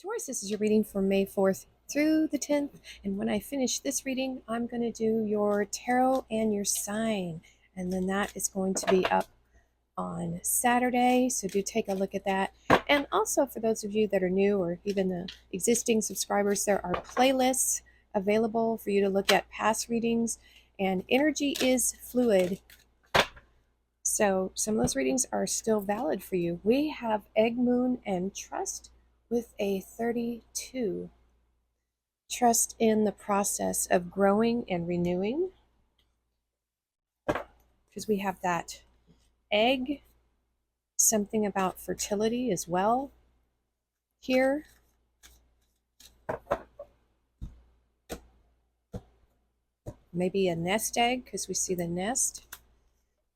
Taurus, this is your reading for May 4th through the 10th. And when I finish this reading, I'm going to do your tarot and your sign. And then that is going to be up on Saturday. So do take a look at that. And also for those of you that are new or even the existing subscribers, there are playlists available for you to look at past readings. And energy is fluid. So some of those readings are still valid for you. We have Egg, Moon, and Trust with a 32. Trust in the process of growing and renewing, because we have that egg, something about fertility as well here. Maybe a nest egg, because we see the nest.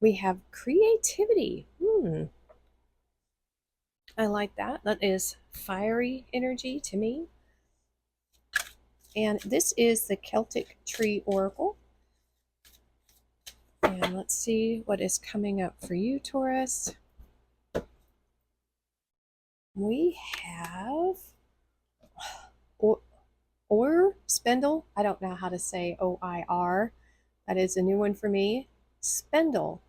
We have creativity. I like that. That is fiery energy to me. And this is the Celtic Tree Oracle. And let's see what is coming up for you, Taurus. We have Oir Spindle. I don't know how to say OIR. That is a new one for me. Spindle.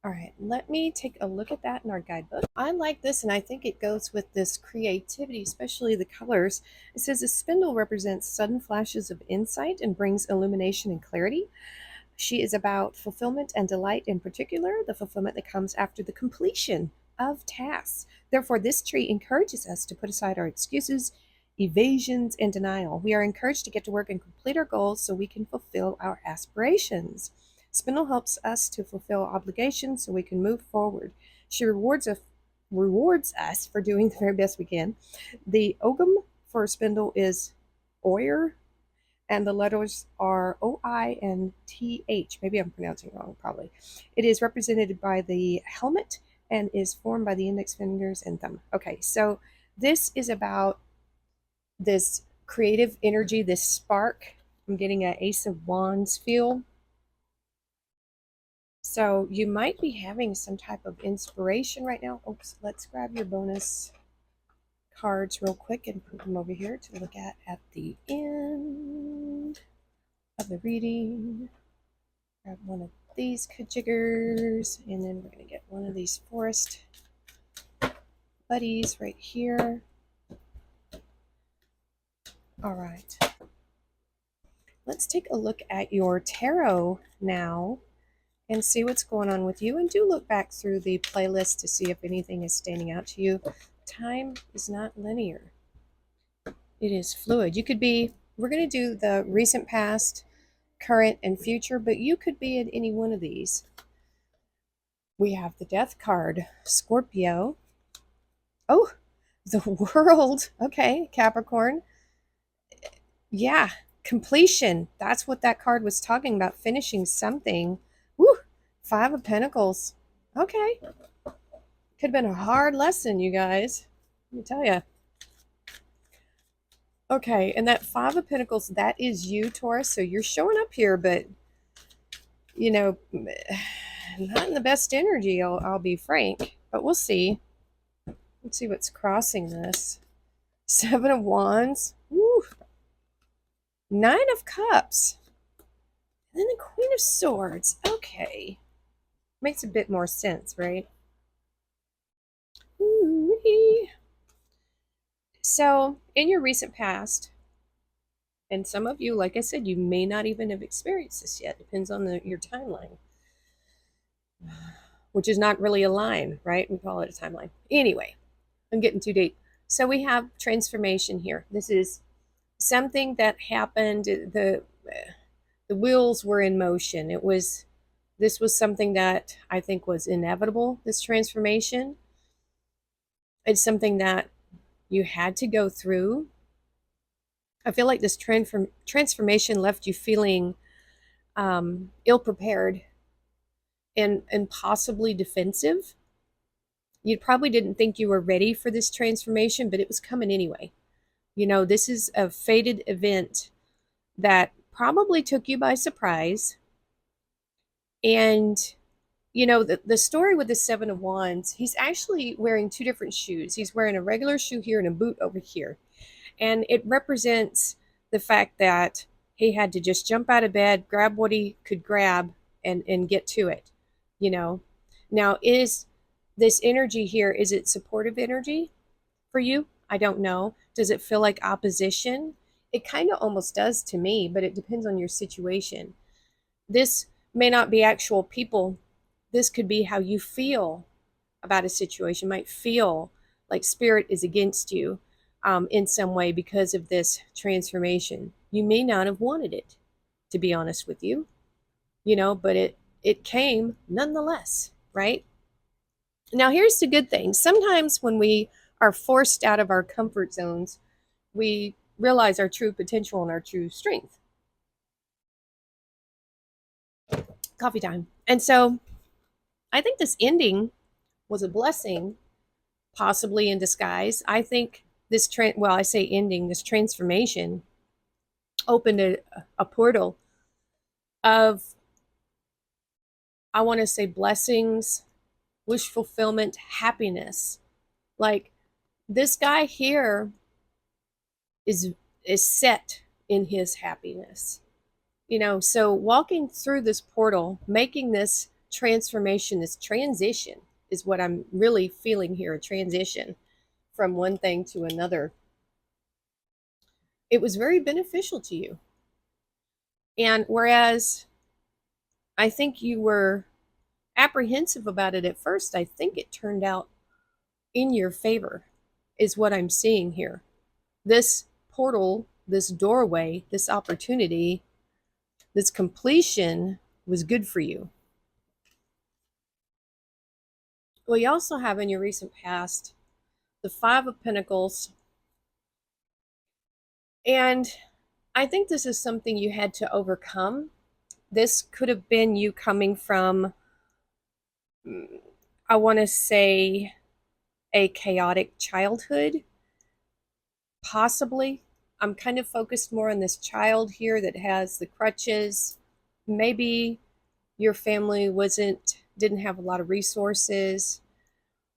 All right, let me take a look at that in our guidebook. I like this, and I think it goes with this creativity, especially the colors. It says a spindle represents sudden flashes of insight and brings illumination and clarity. She is about fulfillment and delight, in particular, the fulfillment that comes after the completion of tasks. Therefore, this tree encourages us to put aside our excuses, evasions, and denial. We are encouraged to get to work and complete our goals so we can fulfill our aspirations. Spindle helps us to fulfill obligations so we can move forward. She rewards us for doing the very best we can. The ogam for spindle is Oir, and the letters are O-I and T-H. Maybe I'm pronouncing it wrong, probably. It is represented by the helmet and is formed by the index fingers and thumb. Okay, so this is about this creative energy, this spark. I'm getting an Ace of Wands feel. So you might be having some type of inspiration right now. Oops, let's grab your bonus cards real quick and put them over here to look at the end of the reading. Grab one of these kajiggers, and then we're going to get one of these forest buddies right here. All right. Let's take a look at your tarot now and see what's going on with you. And do look back through the playlist to see if anything is standing out to you. Time is not linear. It is fluid. You could be, we're going to do the recent past, current, and future, but you could be in any one of these. We have the Death card, Scorpio. Oh, the World. Okay, Capricorn. Yeah, completion. That's what that card was talking about, finishing something. Woo, Five of Pentacles. Okay. Could have been a hard lesson, you guys. Let me tell you. Okay, and that Five of Pentacles, that is you, Taurus. So you're showing up here, but, you know, not in the best energy, I'll be frank. But we'll see. Let's see what's crossing this. Seven of Wands. Woo. Nine of Cups. And then the Queen of Swords. Okay. Makes a bit more sense, right? Ooh-wee. So, in your recent past, and some of you, like I said, you may not even have experienced this yet. Depends on your timeline, which is not really a line, right? We call it a timeline. Anyway, I'm getting too deep. So we have transformation here. This is something that happened. The wheels were in motion. This was something that I think was inevitable, this transformation. It's something that you had to go through. I feel like this transformation left you feeling ill-prepared and possibly defensive. You probably didn't think you were ready for this transformation, but it was coming anyway. You know, this is a fated event that probably took you by surprise. And the story with the Seven of Wands, he's actually wearing two different shoes. He's wearing a regular shoe here and a boot over here. And it represents the fact that he had to just jump out of bed, grab what he could grab, and get to it. You know, now is this energy here, is it supportive energy for you? I don't know. Does it feel like opposition? It kind of almost does to me, but it depends on your situation. This may not be actual people. This could be how you feel about a situation. You might feel like spirit is against you in some way because of this transformation. You may not have wanted it, to be honest with you, but it came nonetheless, right? Now, here's the good thing. Sometimes when we are forced out of our comfort zones, we realize our true potential and our true strength. Coffee time. And so I think this ending was a blessing, possibly in disguise. I think well, I say ending, this transformation opened a portal of, I want to say, blessings, wish fulfillment, happiness. Like, this guy here is is set in his happiness. So walking through this portal, making this transformation, this transition is what I'm really feeling here, a transition from one thing to another. It was very beneficial to you. And whereas I think you were apprehensive about it at first, I think it turned out in your favor, is what I'm seeing here. This portal, this doorway, this opportunity, this completion was good for you. Well, you also have in your recent past the Five of Pentacles. And I think this is something you had to overcome. This could have been you coming from, I want to say, a chaotic childhood, possibly. I'm kind of focused more on this child here that has the crutches. Maybe your family didn't have a lot of resources,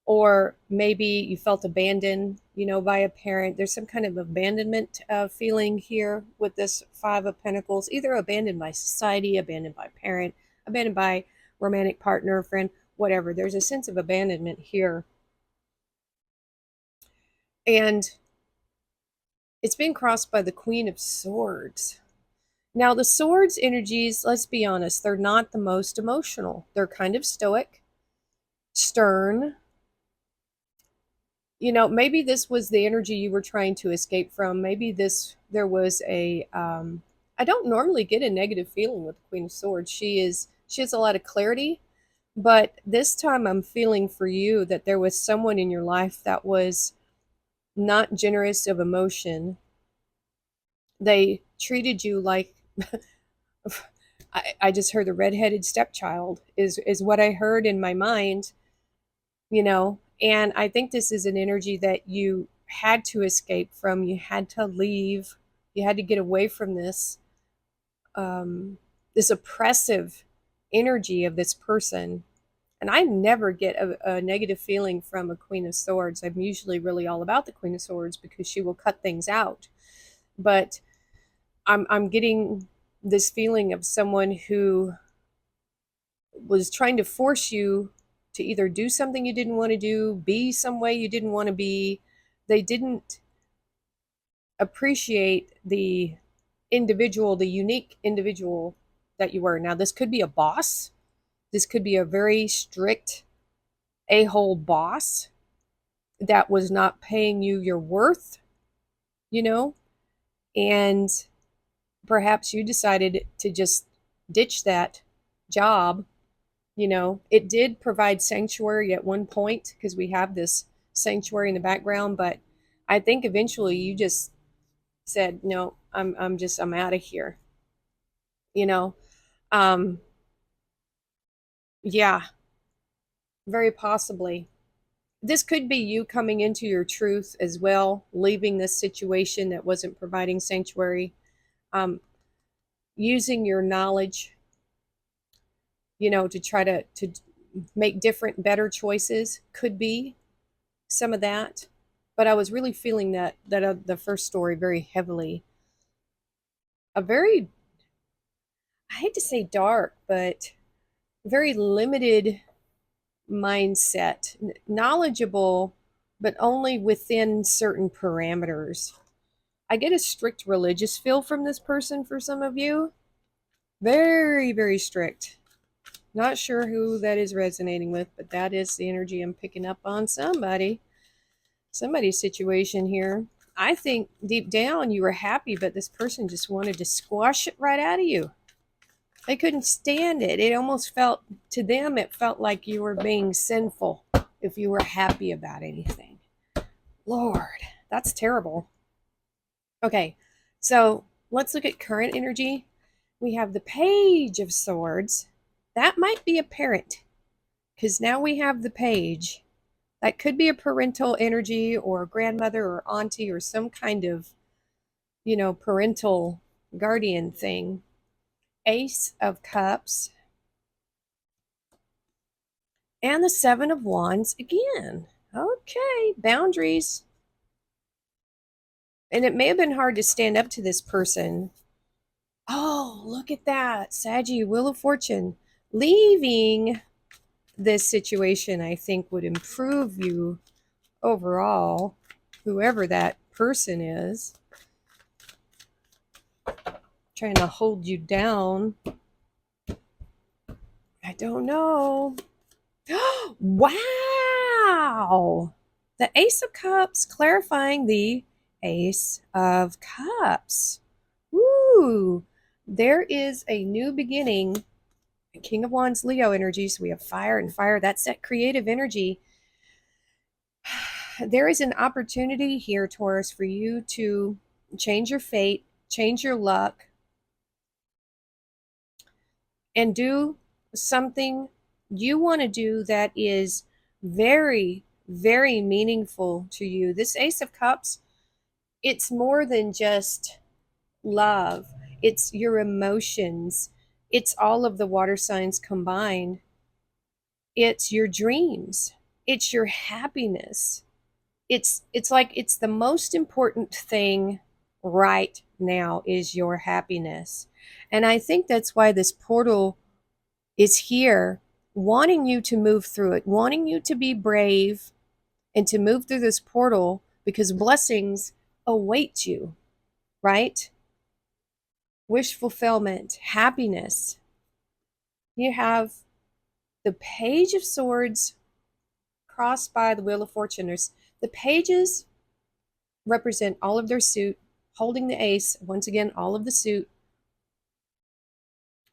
or maybe you felt abandoned, by a parent. There's some kind of abandonment feeling here with this Five of Pentacles, either abandoned by society, abandoned by parent, abandoned by romantic partner, friend, whatever. There's a sense of abandonment here. And it's being crossed by the Queen of Swords. Now, the Swords energies, let's be honest, they're not the most emotional. They're kind of stoic, stern. Maybe this was the energy you were trying to escape from. Maybe there was I don't normally get a negative feeling with the Queen of Swords. She has a lot of clarity, but this time I'm feeling for you that there was someone in your life that was not generous of emotion. They treated you like, I just heard the redheaded stepchild is what I heard in my mind, and I think this is an energy that you had to escape from. You had to leave. You had to get away from this oppressive energy of this person. And I never get a negative feeling from a Queen of Swords. I'm usually really all about the Queen of Swords because she will cut things out. But I'm getting this feeling of someone who was trying to force you to either do something you didn't want to do, be some way you didn't want to be. They didn't appreciate the individual, the unique individual that you were. Now, this could be a boss. This could be a very strict a-hole boss that was not paying you your worth, and perhaps you decided to just ditch that job. It did provide sanctuary at one point because we have this sanctuary in the background, but I think eventually you just said, no, I'm out of here. Um, yeah, very possibly. This could be you coming into your truth as well, leaving this situation that wasn't providing sanctuary, using your knowledge, to try to make different, better choices. Could be some of that. But I was really feeling that the first story very heavily. A very, I hate to say dark, but very limited mindset, knowledgeable, but only within certain parameters. I get a strict religious feel from this person for some of you. Very, very strict. Not sure who that is resonating with, but that is the energy I'm picking up on somebody's situation here. I think deep down you were happy, but this person just wanted to squash it right out of you. They couldn't stand it. It almost felt, to them, it felt like you were being sinful if you were happy about anything. Lord, that's terrible. Okay, so let's look at current energy. We have the Page of Swords. That might be a parent, because now we have the Page. That could be a parental energy or a grandmother or auntie or some kind of, parental guardian thing. Ace of Cups. And the Seven of Wands again. Okay, boundaries. And it may have been hard to stand up to this person. Oh, look at that. Saggy, Wheel of Fortune. Leaving this situation, I think, would improve you overall, whoever that person is. Trying to hold you down. I don't know. Wow! The Ace of Cups clarifying the Ace of Cups. Woo! There is a new beginning. King of Wands, Leo energy. So we have fire and fire. That's that creative energy. There is an opportunity here, Taurus, for you to change your fate, change your luck, and do something you want to do that is very, very meaningful to you. This Ace of Cups, it's more than just love, it's your emotions, it's all of the water signs combined, it's your dreams, it's your happiness. It's like it's the most important thing right now is your happiness. And I think that's why this portal is here, wanting you to move through it, wanting you to be brave and to move through this portal, because blessings await you, right? Wish fulfillment, happiness. You have the Page of Swords crossed by the Wheel of Fortune. The pages represent all of their suit, holding the ace, once again, all of the suit.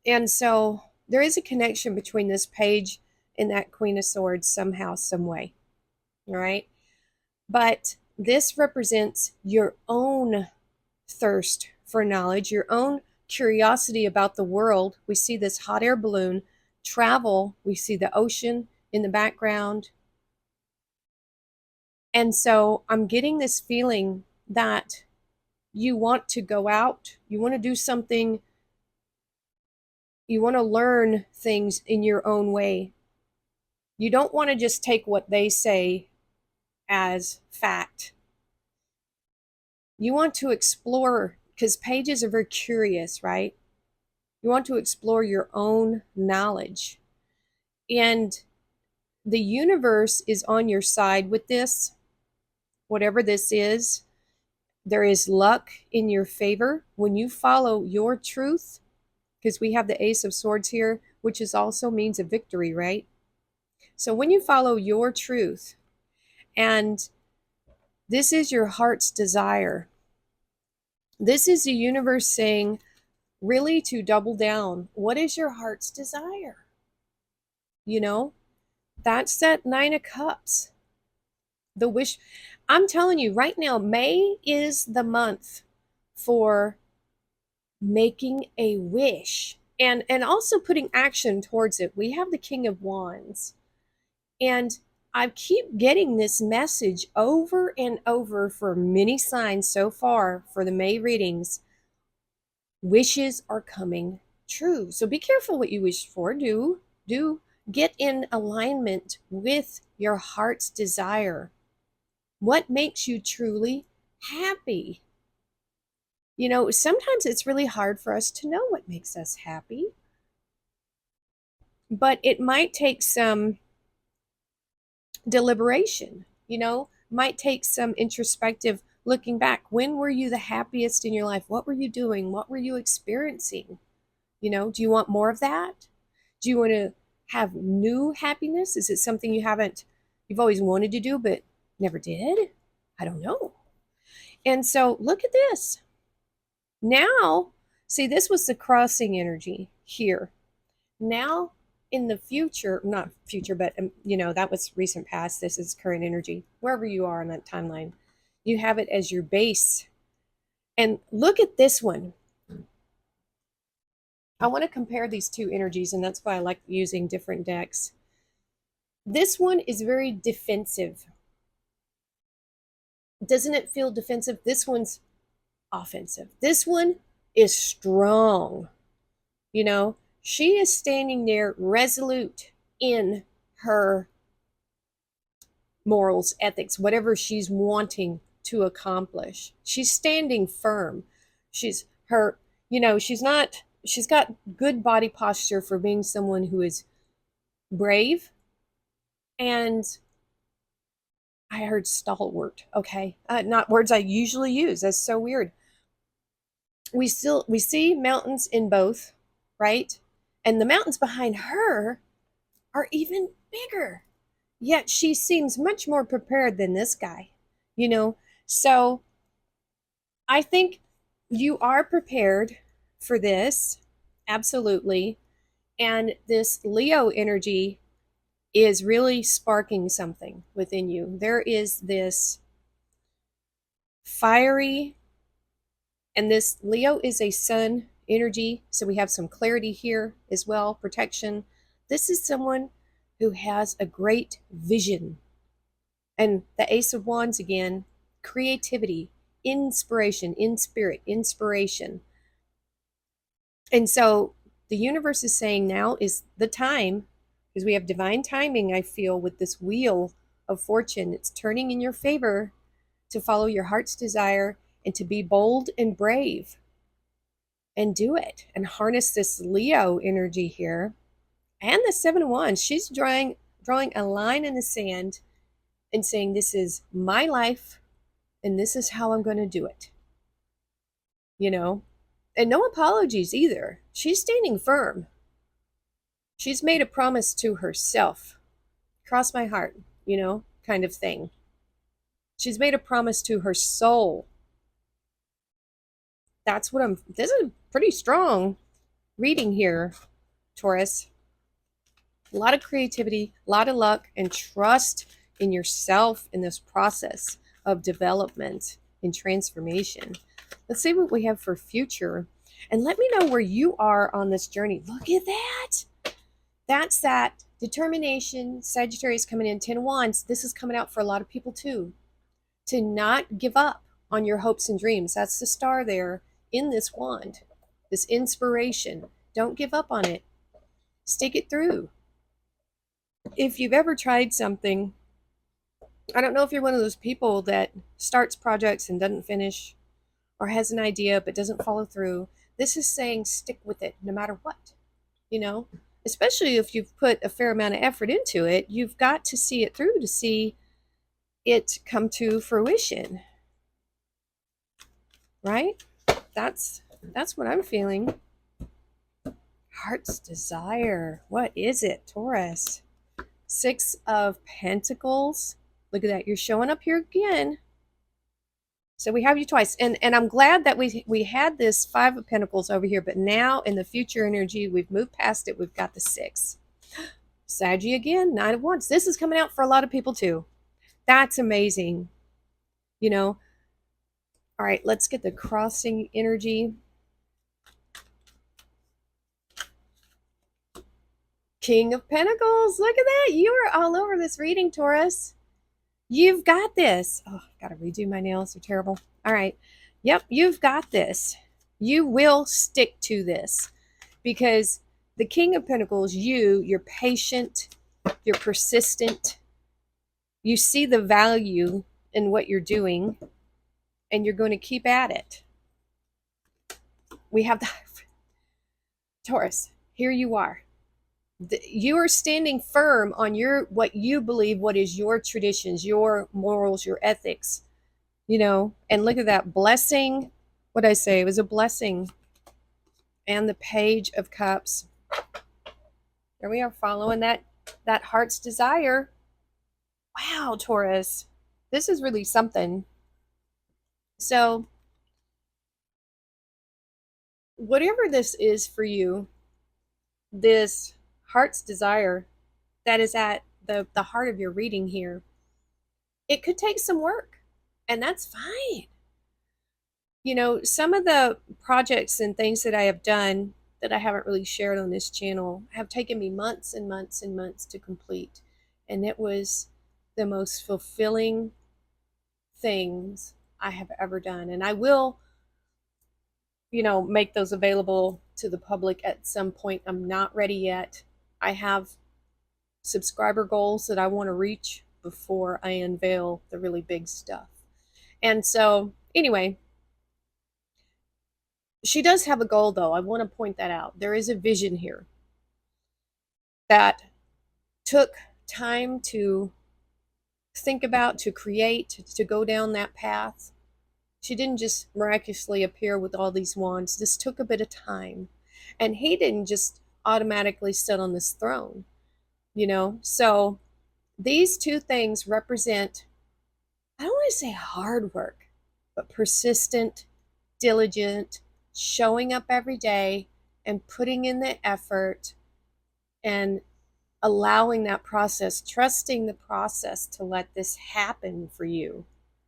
And so there is a connection between this page and that Queen of Swords somehow, some way. All right. But this represents your own thirst for knowledge, your own curiosity about the world. We see this hot air balloon travel. We see the ocean in the background. And so I'm getting this feeling that you want to go out, you want to do something, you want to learn things in your own way. You don't want to just take what they say as fact. You want to explore, because pages are very curious, right? You want to explore your own knowledge. And the universe is on your side with this, whatever this is. There is luck in your favor when you follow your truth, because we have the Ace of Swords here, which is also means a victory, right? So when you follow your truth, and this is your heart's desire, this is the universe saying, really, to double down. What is your heart's desire? That's that Nine of Cups. The wish. I'm telling you right now, May is the month for making a wish and also putting action towards it. We have the King of Wands. And I keep getting this message over and over for many signs so far for the May readings. Wishes are coming true. So be careful what you wish for. Do Get in alignment with your heart's desire. What makes you truly happy? You know, sometimes it's really hard for us to know what makes us happy, but it might take some deliberation, might take some introspective looking back. When were you the happiest in your life? What were you doing? What were you experiencing? Do you want more of that? Do you want to have new happiness? Is it something you've always wanted to do but never did? I don't know. And so look at this. Now, see, this was the crossing energy here. Now, in the future, not future, but that was recent past. This is current energy. Wherever you are on that timeline, you have it as your base. And look at this one. I want to compare these two energies, and that's why I like using different decks. This one is very defensive. Doesn't it feel defensive? This one's offensive. This one is strong. She is standing there resolute in her morals, ethics, whatever she's wanting to accomplish. She's standing firm. She's got good body posture for being someone who is brave. And I heard stalwart. Okay. Not words I usually use. That's so weird. We see mountains in both, right? And the mountains behind her are even bigger. Yet she seems much more prepared than this guy, So I think you are prepared for this. Absolutely. And this Leo energy is really sparking something within you. There is this fiery, and this Leo is a sun energy. So we have some clarity here as well, protection. This is someone who has a great vision. And the Ace of Wands again, creativity, inspiration, inspiration. And so the universe is saying now is the time, because we have divine timing, I feel, with this wheel of fortune. It's turning in your favor to follow your heart's desire and to be bold and brave and do it and harness this Leo energy here. And the Seven of Wands, she's drawing a line in the sand and saying, this is my life and this is how I'm going to do it. And no apologies either. She's standing firm. She's made a promise to herself. Cross my heart, kind of thing. She's made a promise to her soul. This is a pretty strong reading here, Taurus. A lot of creativity, a lot of luck, and trust in yourself in this process of development and transformation. Let's see what we have for future. And let me know where you are on this journey. Look at that. That's that determination. Sagittarius coming in, 10 of Wands. This is coming out for a lot of people too. To not give up on your hopes and dreams. That's the star there in this wand. This inspiration. Don't give up on it. Stick it through. If you've ever tried something, I don't know if you're one of those people that starts projects and doesn't finish, or has an idea but doesn't follow through. This is saying stick with it no matter what. Especially if you've put a fair amount of effort into it, you've got to see it through to see it come to fruition. Right? That's what I'm feeling. Heart's desire. What is it, Taurus? 6 of Pentacles. Look at that. You're showing up here again. So we have you twice. And I'm glad that we had this 5 of Pentacles over here, but now in the future energy, we've moved past it. We've got the 6. Saggy again, 9 of Wands. This is coming out for a lot of people too. That's amazing. All right, let's get the crossing energy. King of Pentacles. Look at that. You are all over this reading, Taurus. You've got this. Oh, I've got to redo my nails. They're terrible. All right. Yep, you've got this. You will stick to this because The King of Pentacles, you're patient, you're persistent, you see the value in what you're doing, and you're going to keep at it. We have the Taurus. Here you are. You are standing firm on what you believe, what is your traditions, your morals, your ethics, and look at that blessing. What I say, it was a blessing. And the Page of Cups. There we are, following that heart's desire. Wow, Taurus, this is really something. So whatever this is for you, this heart's desire that is at the heart of your reading here, it could take some work, and that's fine. Some of the projects and things that I have done that I haven't really shared on this channel have taken me months and months and months to complete. And it was the most fulfilling things I have ever done. And I will, make those available to the public at some point. I'm not ready yet. I have subscriber goals that I want to reach before I unveil the really big stuff. And so, anyway, she does have a goal, though. I want to point that out. There is a vision here that took time to think about, to create, to go down that path. She didn't just miraculously appear with all these wands. This took a bit of time. And he didn't just automatically sit on this throne, So these two things represent, I don't want to say hard work, but persistent, diligent, showing up every day and putting in the effort and allowing that process, trusting the process to let this happen for you.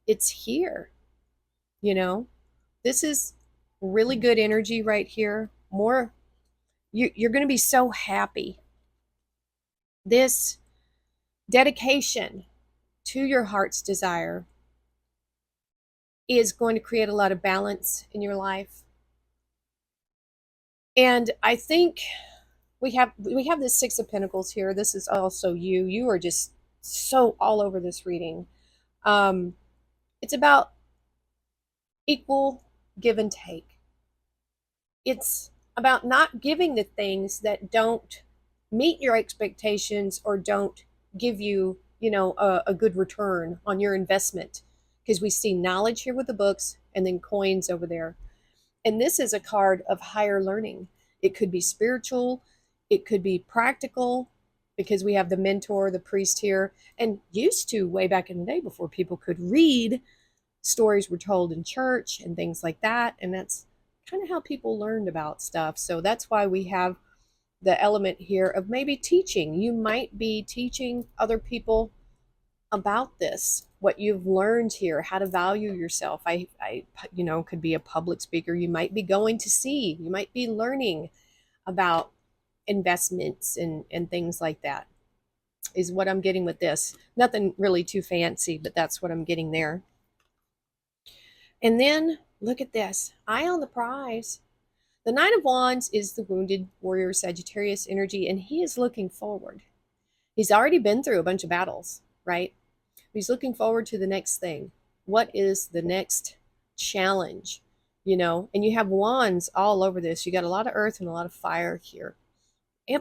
It's here, This is really good energy right here. You're going to be so happy. This dedication to your heart's desire is going to create a lot of balance in your life. And I think we have this Six of Pentacles here. This is also you. You are just so all over this reading. It's about equal give and take. It's about not giving the things that don't meet your expectations or don't give you, a good return on your investment. Because we see knowledge here with the books and then coins over there. And this is a card of higher learning. It could be spiritual. It could be practical, because we have the mentor, the priest here. And used to, way back in the day before people could read, stories were told in church and things like that. And that's kind of how people learned about stuff. So that's why we have the element here of maybe teaching. You might be teaching other people about this, what you've learned here, how to value yourself. I could be a public speaker. You might be going to sea. You might be learning about investments and things like that, is what I'm getting with this. Nothing really too fancy, but that's what I'm getting there. And then look at this, eye on the prize. The Nine of Wands is the wounded warrior Sagittarius energy, and he is looking forward. He's already been through a bunch of battles, right? He's looking forward to the next thing. What is the next challenge? And you have wands all over this. You got a lot of earth and a lot of fire here.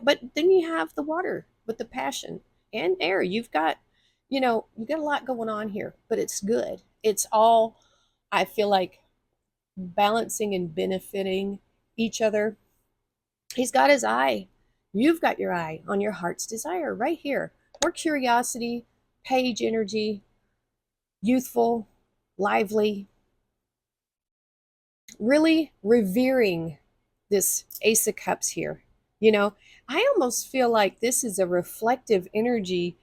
But then you have the water with the passion and air. You've got a lot going on here, but it's good. It's all, I feel like, balancing and benefiting each other. He's got his eye. You've got your eye on your heart's desire right here. More curiosity, Page energy, youthful, lively, really revering this Ace of Cups here. I almost feel like this is a reflective energy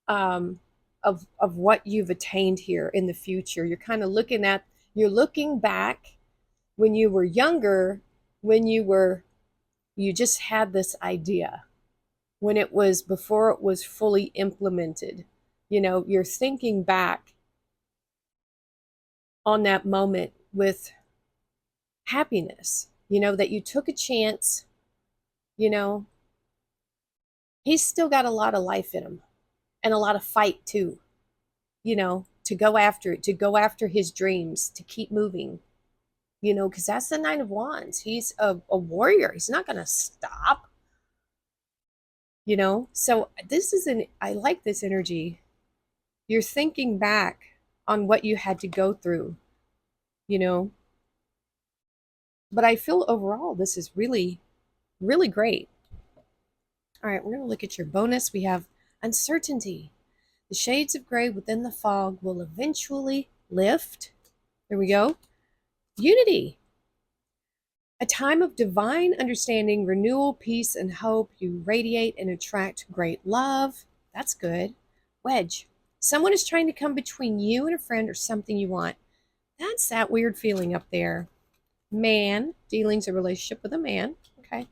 of what you've attained here in the future. You're kind of you're looking back when you were younger, when you just had this idea, when it was before it was fully implemented. You're thinking back on that moment with happiness, that you took a chance You know, he's still got a lot of life in him and a lot of fight too, to go after it, to go after his dreams, to keep moving, because that's the Nine of Wands. He's a warrior. He's not going to stop, So I like this energy. You're thinking back on what you had to go through, you know, but I feel overall this is really, really great. All right, we're going to look at your bonus. We have uncertainty. The shades of gray within the fog will eventually lift. There we go. Unity. A time of divine understanding, renewal, peace, and hope. You radiate and attract great love. That's good. Wedge. Someone is trying to come between you and a friend or something you want. That's that weird feeling up there. Man. Dealings, a relationship with a man. Okay.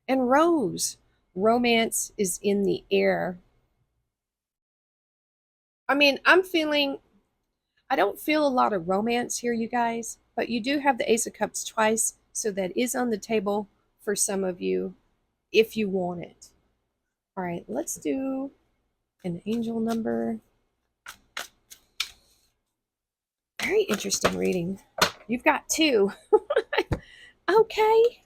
And rose. Romance is in the air. I mean, I don't feel a lot of romance here, you guys, but you do have the Ace of Cups twice, so that is on the table for some of you if you want it. All right, let's do an angel number. Very interesting reading. You've got two. Okay.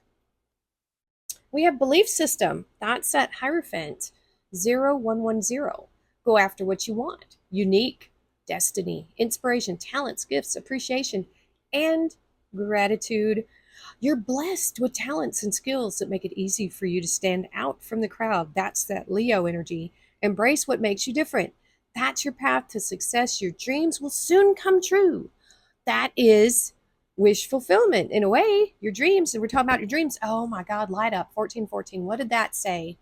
We have belief system. That's at Hierophant 0110. Go after what you want. Unique, destiny, inspiration, talents, gifts, appreciation, and gratitude. You're blessed with talents and skills that make it easy for you to stand out from the crowd. That's that Leo energy. Embrace what makes you different. That's your path to success. Your dreams will soon come true. That is wish fulfillment in a way. Your dreams, and we're talking about your dreams. Oh my God, light up 1414. What did that say?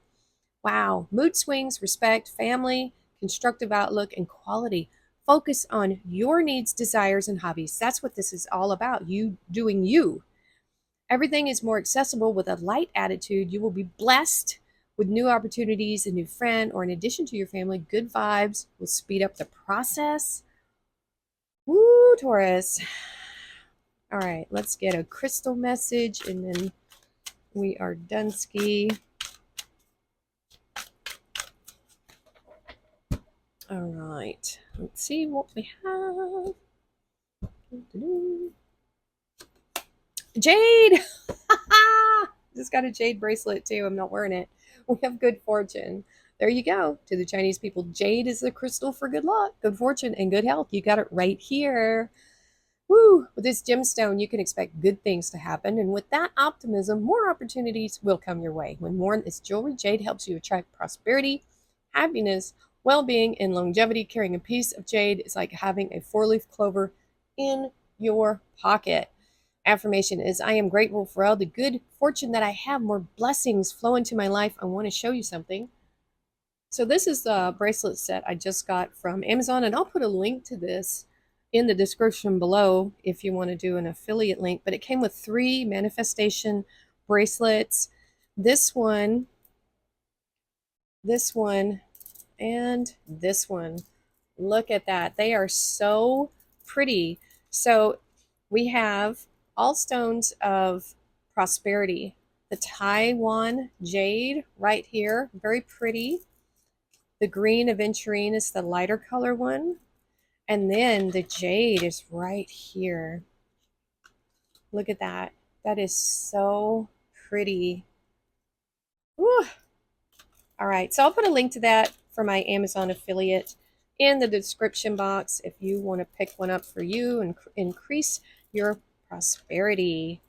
Wow. Mood swings, respect, family, constructive outlook, and quality. Focus on your needs, desires, and hobbies. That's what this is all about. You doing you. Everything is more accessible with a light attitude. You will be blessed with new opportunities, a new friend, or in addition to your family, good vibes will speed up the process. Woo, Taurus. All right, let's get a crystal message and then we are done ski. All right, let's see what we have. Jade! Just got a jade bracelet too. I'm not wearing it. We have good fortune. There you go. To the Chinese people, jade is the crystal for good luck, good fortune, and good health. You got it right here. Woo! With this gemstone, you can expect good things to happen. And with that optimism, more opportunities will come your way. When worn as jewelry, jade helps you attract prosperity, happiness, well-being, and longevity. Carrying a piece of jade is like having a four-leaf clover in your pocket. Affirmation is, I am grateful for all the good fortune that I have. More blessings flow into my life. I want to show you something. So this is the bracelet set I just got from Amazon, and I'll put a link to this in the description below if you want to do an affiliate link. But it came with 3 manifestation bracelets. This one, and this one. Look at that. They are so pretty. So we have all stones of prosperity. The Taiwan jade right here, very pretty. The green aventurine is the lighter color one. And then the jade is right here. Look at that. That is so pretty. Whew. All right, so I'll put a link to that for my Amazon affiliate in the description box if you want to pick one up for you and increase your prosperity.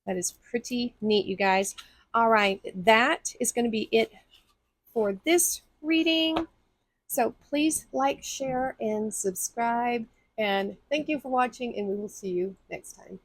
That is pretty neat, you guys. All right, that is going to be it for this reading. So please like, share, and subscribe. And thank you for watching, and we will see you next time.